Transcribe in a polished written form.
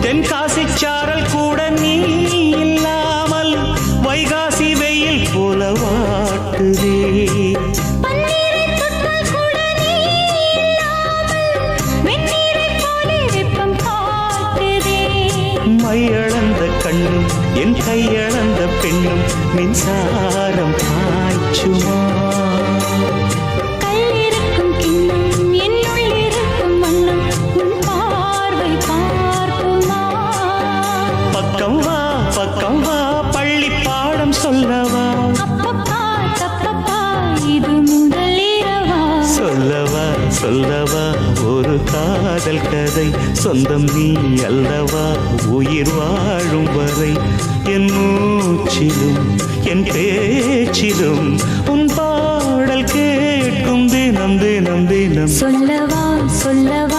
தென்காசி சாரல் கூட நீ இல்லாமல் வைகாசி வெயில் போல வாட்டுதே. மையளந்த கண்ணும் என் கையளந்த பெண்ணும் மின்சாரம் பாய்ச்சுமா. பக்கம் வா பக்கம் வா பள்ளி பாடம் சொல்லவா. இது முதலிரவா. சொல்லவா சொல்லவா ஒரு காதல் கதை. சொந்தம் நீ அல்லவா உயிர் வாழும் வரை. என் மூச்சிலும் என் பேச்சிலும் உன் பாடல் கேட்கும் தினம் தினம் தினம். சொல்லவா சொல்லவா